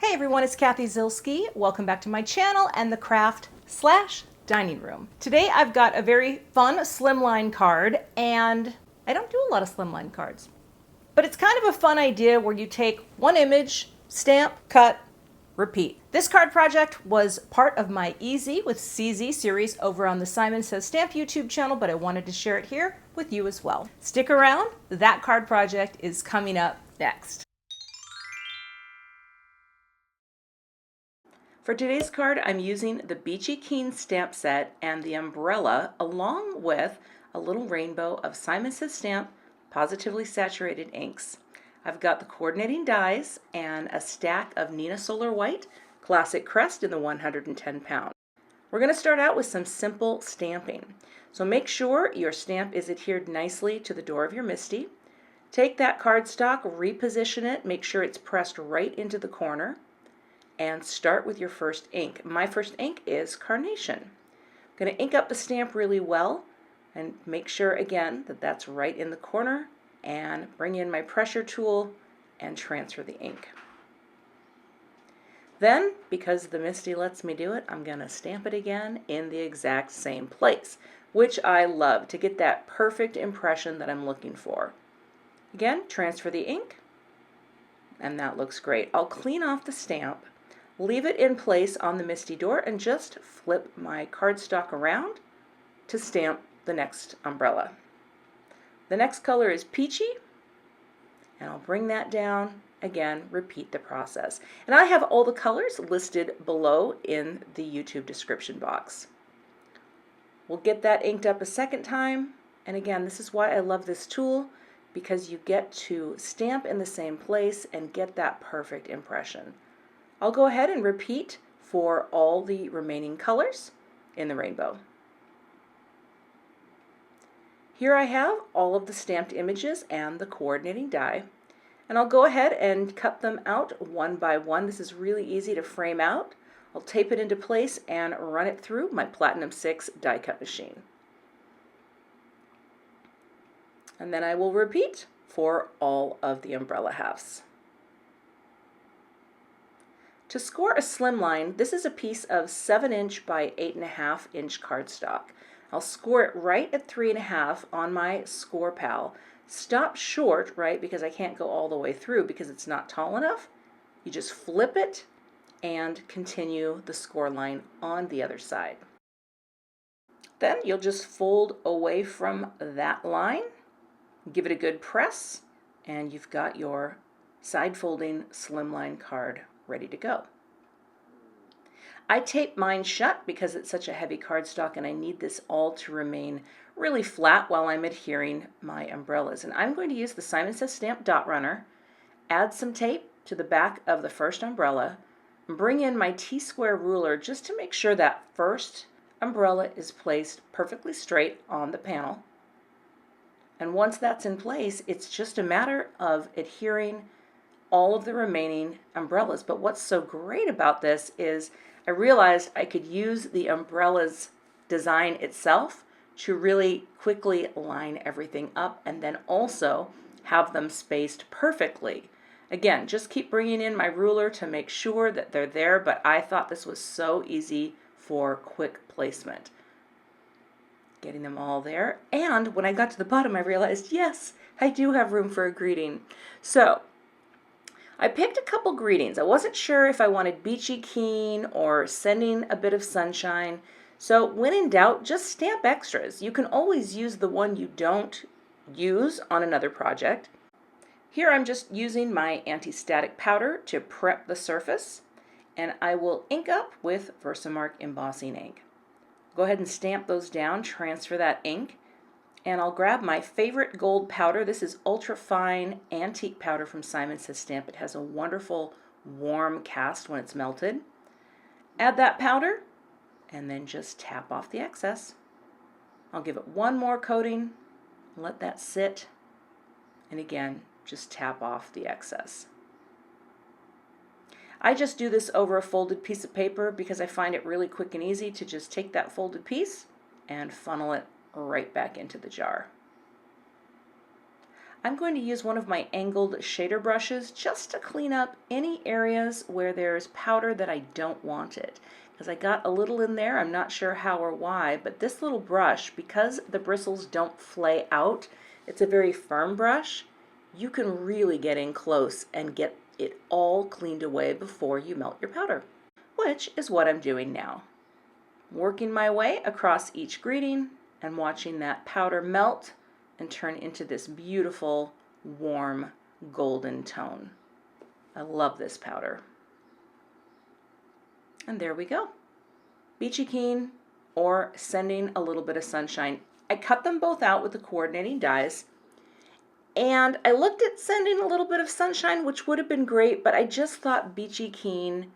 Hey everyone, it's Cathy Zielske. Welcome back to my channel and the craft/dining room. Today I've got a very fun slimline card, and I don't do a lot of slimline cards. But it's kind of a fun idea where you take one image, stamp, cut, repeat. This card project was part of my Easy with CZ series over on the Simon Says Stamp YouTube channel, but I wanted to share it here with you as well. Stick around, that card project is coming up next. For today's card, I'm using the Beachy Keen stamp set and the umbrella along with a little rainbow of Simon Says Stamp Positively Saturated inks. I've got the coordinating dies and a stack of Neenah Solar White Classic Crest in the 110 pound. We're going to start out with some simple stamping. So make sure your stamp is adhered nicely to the door of your MISTI. Take that cardstock, reposition it, make sure it's pressed right into the corner, and start with your first ink. My first ink is Carnation. I'm going to ink up the stamp really well and make sure again that that's right in the corner, and bring in my pressure tool and transfer the ink. Then, because the MISTI lets me do it, I'm going to stamp it again in the exact same place, which I love to get that perfect impression that I'm looking for. Again, transfer the ink, and that looks great. I'll clean off the stamp, leave it in place on the MISTI door, and just flip my cardstock around to stamp the next umbrella. The next color is Peachy, and I'll bring that down. Again, repeat the process. And I have all the colors listed below in the YouTube description box. We'll get that inked up a second time, and again, this is why I love this tool, because you get to stamp in the same place and get that perfect impression. I'll go ahead and repeat for all the remaining colors in the rainbow. Here I have all of the stamped images and the coordinating die, and I'll go ahead and cut them out one by one. This is really easy to frame out. I'll tape it into place and run it through my Platinum 6 die cut machine. And then I will repeat for all of the umbrella halves. To score a slimline, this is a piece of 7" by 8.5" cardstock. I'll score it right at 3.5 on my Scor-Pal. Stop short, right, because I can't go all the way through because it's not tall enough. You just flip it and continue the score line on the other side. Then you'll just fold away from that line, give it a good press, and you've got your side folding slimline card ready to go. I tape mine shut because it's such a heavy cardstock and I need this all to remain really flat while I'm adhering my umbrellas. And I'm going to use the Simon Says Stamp dot runner, add some tape to the back of the first umbrella, and bring in my T-square ruler just to make sure that first umbrella is placed perfectly straight on the panel. And once that's in place, it's just a matter of adhering all of the remaining umbrellas. But what's so great about this is I realized I could use the umbrella's design itself to really quickly line everything up and then also have them spaced perfectly. Again, just keep bringing in my ruler to make sure that they're there, but I thought this was so easy for quick placement. Getting them all there, and when I got to the bottom I realized, yes, I do have room for a greeting. So I picked a couple greetings. I wasn't sure if I wanted Beachy Keen or Sending a Bit of Sunshine. So when in doubt, just stamp extras. You can always use the one you don't use on another project. Here I'm just using my anti-static powder to prep the surface, and I will ink up with Versamark Embossing Ink. Go ahead and stamp those down, transfer that ink, and I'll grab my favorite gold powder. This is ultra fine antique powder from Simon Says Stamp. It has a wonderful warm cast when it's melted. Add that powder and then just tap off the excess. I'll give it one more coating, let that sit, and again just tap off the excess. I just do this over a folded piece of paper because I find it really quick and easy to just take that folded piece and funnel it right back into the jar. I'm going to use one of my angled shader brushes just to clean up any areas where there's powder that I don't want it. Because I got a little in there, I'm not sure how or why, but this little brush, because the bristles don't flay out, it's a very firm brush, you can really get in close and get it all cleaned away before you melt your powder, which is what I'm doing now. Working my way across each greeting and watching that powder melt and turn into this beautiful, warm, golden tone. I love this powder. And there we go. Beachy Keen or Sending a Little Bit of Sunshine. I cut them both out with the coordinating dies, and I looked at Sending a Little Bit of Sunshine, which would have been great, but I just thought Beachy Keen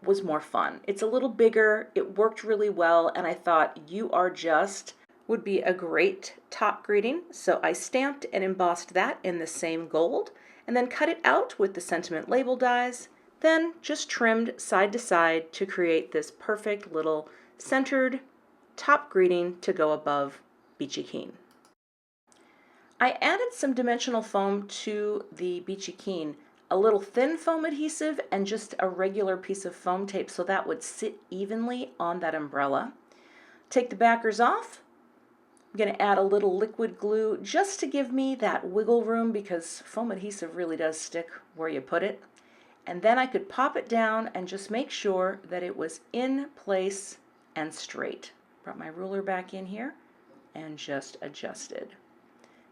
was more fun. It's a little bigger, it worked really well, and I thought You Are Just would be a great top greeting, so I stamped and embossed that in the same gold, and then cut it out with the sentiment label dies, then just trimmed side to side to create this perfect little centered top greeting to go above Beachy Keen. I added some dimensional foam to the Beachy Keen, a little thin foam adhesive and just a regular piece of foam tape so that would sit evenly on that umbrella. Take the backers off. I'm going to add a little liquid glue just to give me that wiggle room because foam adhesive really does stick where you put it. And then I could pop it down and just make sure that it was in place and straight. Brought my ruler back in here and just adjusted.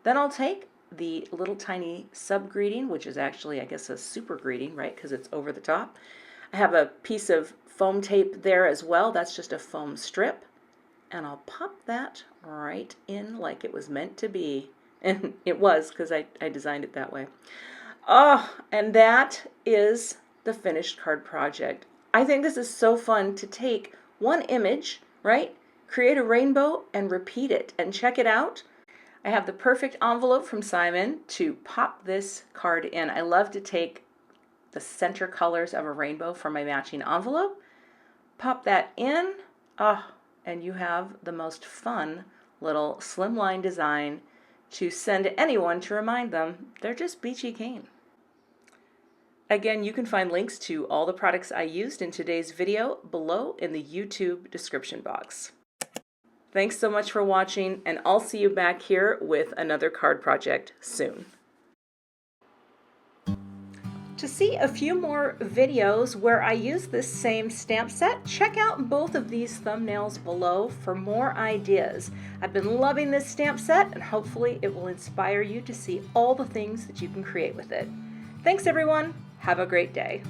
Then I'll take the little tiny sub greeting, which is actually, I guess, a super greeting, right, because it's over the top. I have a piece of foam tape there as well. That's just a foam strip. And I'll pop that right in like it was meant to be. And it was, because I designed it that way. Oh, and that is the finished card project. I think this is so fun to take one image, right, create a rainbow and repeat it and check it out. I have the perfect envelope from Simon to pop this card in. I love to take the center colors of a rainbow for my matching envelope, pop that in, and you have the most fun little slimline design to send to anyone to remind them they're just Beachy Keen. Again, you can find links to all the products I used in today's video below in the YouTube description box. Thanks so much for watching, and I'll see you back here with another card project soon. To see a few more videos where I use this same stamp set, check out both of these thumbnails below for more ideas. I've been loving this stamp set, and hopefully it will inspire you to see all the things that you can create with it. Thanks everyone, have a great day.